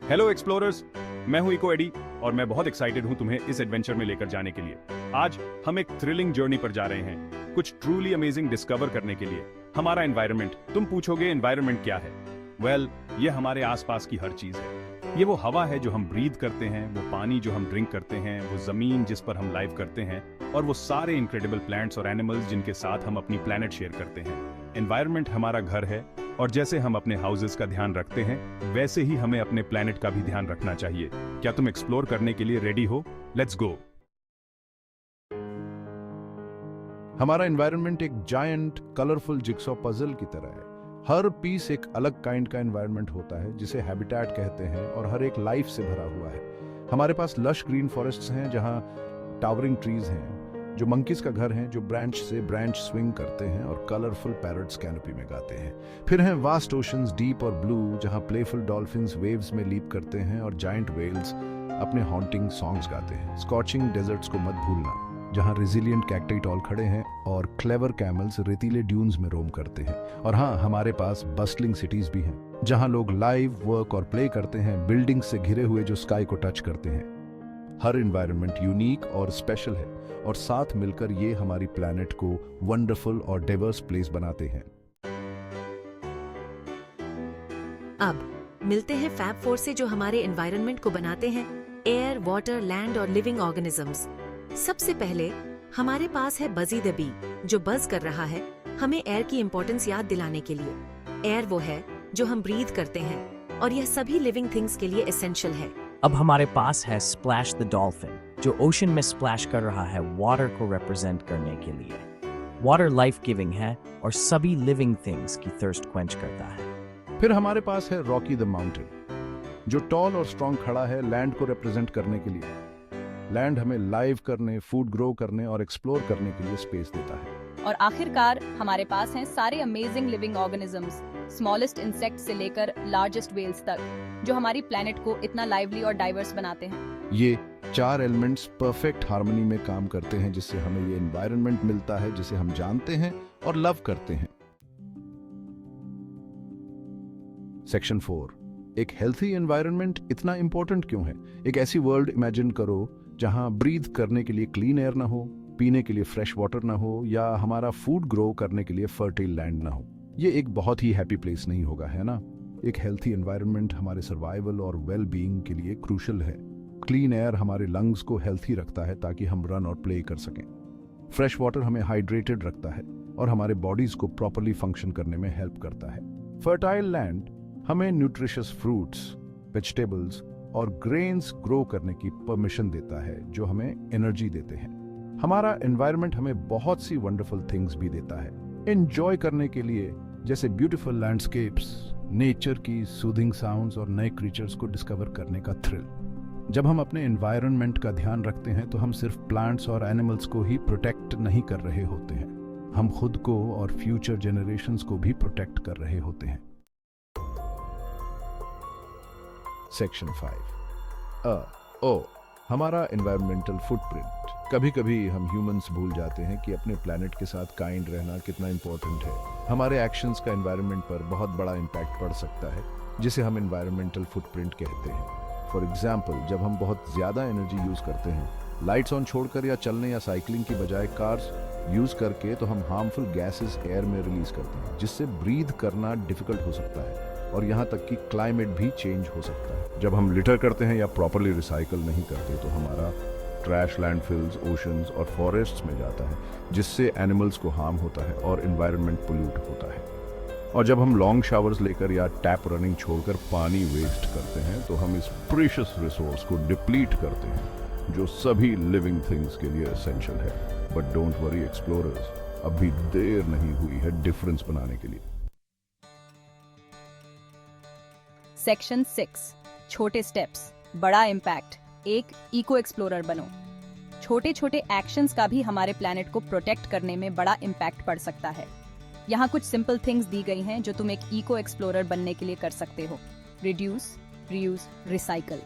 Hello explorers, मैं हूं eco AD और मैं बहुत एक्साइटेड हूं तुम्हें इस एडवेंचर में लेकर जाने के लिए। आज हम एक थ्रिलिंग जर्नी पर जा रहे हैं, कुछ ट्रूली अमेजिंग डिस्कवर करने के लिए। हमारा एनवायरनमेंट, तुम पूछोगे एनवायरनमेंट क्या है? वेल, ये हमारे आसपास की हर चीज है। ये वो हवा है जो हम ब्रीथ करते हैं, वो पानी जो हम ड्रिंक करते हैं, वो जमीन जिस पर हम लाइव करते हैं, और वो सारे इनक्रेडिबल प्लांट्स और एनिमल्स जिनके साथ हम अपनी प्लेनेट शेयर करते हैं। एनवायरनमेंट हमारा घर है, और जैसे हम अपने हाउसेस का ध्यान रखते हैं, वैसे ही हमें अपने प्लेनेट का भी ध्यान रखना चाहिए। क्या तुम एक्सप्लोर करने के लिए रेडी हो? Let's go. हमारा एनवायरनमेंट एक जायंट कलरफुल जिक्सॉ पजल की तरह है। हर पीस एक अलग काइंड का एनवायरनमेंट होता है जिसे हैबिटेट कहते हैं, और हर एक लाइफ से भरा हुआ है। हमारे पास लश ग्रीन फॉरेस्ट्स हैं जहां टावरिंग ट्रीज हैं जो मंकीज का घर हैं, जो ब्रांच से ब्रांच स्विंग करते हैं और कलरफुल पैरट्स कैनोपी में गाते हैं। फिर हैं वास्ट ओशंस डीप और ब्लू जहां प्लेफुल डॉल्फिन्स वेव्स में लीप करते हैं और जायंट वेल्स अपने हॉन्टिंग सॉन्ग्स गाते हैं। स्कॉचिंग डेजर्ट्स को मत भूलना, जहां रेजिलिएंट कैक्टी टॉल खड़े हैं और क्लेवर कैमल्स रेतीले ड्यून्स में रोम करते हैं। और हाँ, हमारे पास बस्टलिंग सिटीज भी हैं जहां लोग लाइव वर्क और प्ले करते हैं, बिल्डिंग से घिरे हुए जो स्काई को टच करते हैं। हर एनवायरनमेंट यूनिक और स्पेशल है, और साथ मिलकर ये हमारी प्लैनेट को वंडरफुल और डाइवर्स प्लेस बनाते हैं। अब मिलते हैं फैब फोर से जो हमारे एनवायरनमेंट को बनाते हैं, एयर, वाटर, लैंड और लिविंग ऑर्गेनिजम्स। सबसे पहले हमारे पास है बजी द बी, जो बज कर रहा है हमें एयर की इम्पोर्टेंस याद दिलाने के लिए। एयर वो है जो हम ब्रीथ करते हैं, और यह सभी लिविंग थिंग्स के लिए एसेंशियल है। अब हमारे पास है स्प्लैश द डॉल्फिन, जो ओशन में स्प्लैश कर रहा है वाटर को रिप्रेजेंट करने के लिए। वाटर लाइफ गिविंग है और सभी लिविंग थिंग्स की थर्स्ट क्वेंच करता है। फिर हमारे पास है रॉकी द माउंटेन, जो टॉल और स्ट्रॉन्ग खड़ा है लैंड को रिप्रेजेंट करने के लिए। लैंड हमें लाइव करने, फूड ग्रो करने और एक्सप्लोर करने के लिए स्पेस देता है। और आखिरकार हमारे पास हैं सारे amazing living organisms, smallest insect से लेकर लार्जेस्ट वेल्स तक, जो हमारी प्लेनेट को इतना लाइवली और डाइवर्स बनाते हैं। ये चार एलिमेंट्स परफेक्ट हार्मनी में काम करते हैं, जिससे हमें ये एनवायरनमेंट मिलता है जिसे हम जानते हैं और लव करते हैं। सेक्शन 4, एक हेल्थी एनवायरनमेंट इतना इंपॉर्टेंट क्यों है? एक ऐसी वर्ल्ड इमेजिन करो जहां ब्रीथ करने के लिए क्लीन एयर ना हो, पीने के लिए फ्रेश वाटर ना हो, या हमारा फूड ग्रो करने के लिए फर्टाइल लैंड ना हो। ये एक बहुत ही हैप्पी प्लेस नहीं होगा, है ना? एक हेल्थी एनवायरनमेंट हमारे सर्वाइवल और वेल बीइंग के लिए क्रूशल है। क्लीन एयर हमारे लंग्स को हेल्थी रखता है ताकि हम रन और प्ले कर सकें। फ्रेश वाटर हमें हाइड्रेटेड रखता है और हमारे बॉडीज को प्रॉपर्ली फंक्शन करने में हेल्प करता है। फर्टाइल लैंड हमें न्यूट्रिशियस फ्रूट्स, वेजिटेबल्स और ग्रेन्स ग्रो करने की परमिशन देता है, जो हमें एनर्जी देते हैं। हमारा एनवायरनमेंट हमें बहुत सी वंडरफुल थिंग्स भी देता है एंजॉय करने के लिए, जैसे ब्यूटीफुल लैंडस्केप्स, नेचर की सूदिंग साउंड्स और नए क्रीचर्स को डिस्कवर करने का थ्रिल। जब हम अपने एनवायरनमेंट का ध्यान रखते हैं तो हम सिर्फ प्लांट्स और एनिमल्स को ही प्रोटेक्ट नहीं कर रहे होते हैं, हम खुद को और फ्यूचर जनरेशंस को भी प्रोटेक्ट कर रहे होते हैं। सेक्शन 5, हमारा एनवायरमेंटल फुटप्रिंट। कभी कभी हम ह्यूमंस भूल जाते हैं कि अपने प्लैनेट के साथ काइंड रहना कितना इंपॉर्टेंट है। हमारे एक्शंस का एनवायरनमेंट पर बहुत बड़ा इम्पैक्ट पड़ सकता है, जिसे हम एनवायरमेंटल फुटप्रिंट कहते हैं। फॉर एग्जाम्पल, जब हम बहुत ज़्यादा एनर्जी यूज़ करते हैं, लाइट्स ऑन छोड़कर या चलने या साइकिलिंग की बजाय कार्स यूज़ करके, तो हम हार्मफुल गैसेस एयर में रिलीज करते हैं, जिससे ब्रीथ करना डिफिकल्ट हो सकता है, और यहाँ तक कि क्लाइमेट भी चेंज हो सकता है। जब हम लिटर करते हैं या प्रॉपरली रिसाइकल नहीं करते, तो हमारा ट्रैश लैंडफिल्स, ओशंस और फॉरेस्ट्स में जाता है, जिससे एनिमल्स को हार्म होता है और एनवायरनमेंट पोल्यूट होता है। और जब हम लॉन्ग शावर्स लेकर या टैप रनिंग छोड़कर पानी वेस्ट करते हैं, तो हम इस प्रीशियस रिसोर्स को डिप्लीट करते हैं, जो सभी लिविंग थिंग्स के लिए एसेंशियल है। बट डोंट वरी एक्सप्लोरर्स, अभी देर नहीं हुई है डिफरेंस बनाने के लिए। सेक्शन 6, छोटे स्टेप्स, बड़ा इम्पैक्ट। एक इको एक्सप्लोरर बनो। छोटे छोटे एक्शंस का भी हमारे प्लैनेट को प्रोटेक्ट करने में बड़ा इम्पैक्ट पड़ सकता है। यहाँ कुछ सिंपल थिंग्स दी गई हैं जो तुम एक इको एक्सप्लोरर बनने के लिए कर सकते हो। Reduce, reuse, recycle.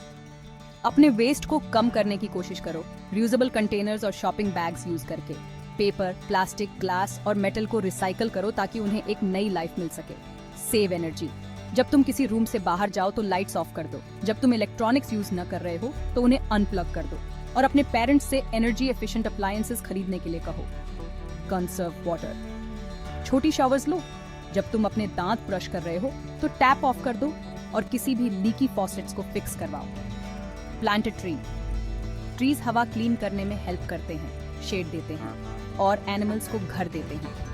अपने वेस्ट को कम करने की कोशिश करो, रियूजेबल कंटेनर्स और शॉपिंग बैग्स यूज करके। पेपर, प्लास्टिक, ग्लास और मेटल को रिसाइकल करो ताकि उन्हें एक नई लाइफ मिल सके। Save energy. जब तुम किसी रूम से बाहर जाओ तो लाइट्स ऑफ कर दो। जब तुम इलेक्ट्रॉनिक्स यूज न कर रहे हो तो उन्हें अनप्लग कर दो। और अपने पेरेंट्स से एनर्जी एफिशिएंट अप्लायंसेस खरीदने के लिए कहो। Conserve water. छोटी शावर्स लो। जब तुम अपने दांत ब्रश कर रहे हो तो टैप ऑफ कर दो और किसी भी लीकी फॉसेट्स को फिक्स करवाओ। Plant a tree. ट्रीज हवा क्लीन करने में हेल्प करते हैं, शेड देते हैं और एनिमल्स को घर देते हैं।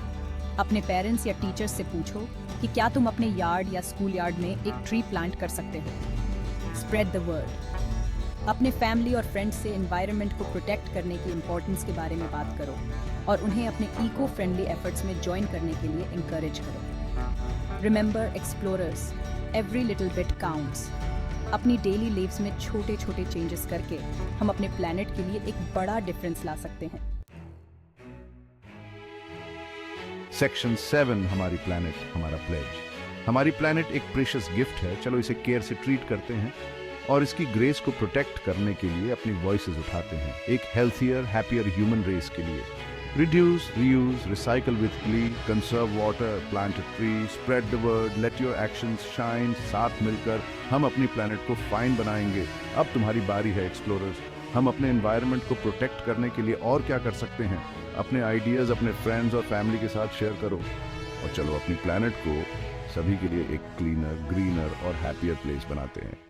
अपने पेरेंट्स या टीचर्स से पूछो कि क्या तुम अपने यार्ड या स्कूल यार्ड में एक ट्री प्लांट कर सकते हो। Spread the word. अपने फैमिली और फ्रेंड्स से एनवायरनमेंट को प्रोटेक्ट करने की इंपॉर्टेंस के बारे में बात करो और उन्हें अपने इको फ्रेंडली एफर्ट्स में ज्वाइन करने के लिए इंकरेज करो। Remember explorers, every little bit counts. अपनी डेली लाइव्स में छोटे छोटे चेंजेस करके हम अपने प्लैनेट के लिए एक बड़ा डिफरेंस ला सकते हैं। सेक्शन 7 हमारी प्लैनेट हमारा प्लेज। हमारी प्लैनेट एक प्रेशियस गिफ्ट है, चलो इसे केयर से ट्रीट करते हैं और इसकी ग्रेस को प्रोटेक्ट करने के लिए अपनी वॉइसेस उठाते हैं एक हेल्थियर हैप्पियर ह्यूमन रेस के लिए। Reduce, reuse, recycle with Glee, conserve water, plant a tree, spread the word, let your actions shine. साथ मिलकर हम अपनी प्लैनेट को फाइन बनाएंगे। अब तुम्हारी बारी है एक्सप्लोरर्स। हम अपने एनवायरनमेंट को प्रोटेक्ट करने के लिए और क्या कर सकते हैं? अपने आइडियाज अपने फ्रेंड्स और फैमिली के साथ शेयर करो और चलो अपनी प्लैनेट को सभी के लिए एक क्लीनर, ग्रीनर और हैप्पियर प्लेस बनाते हैं।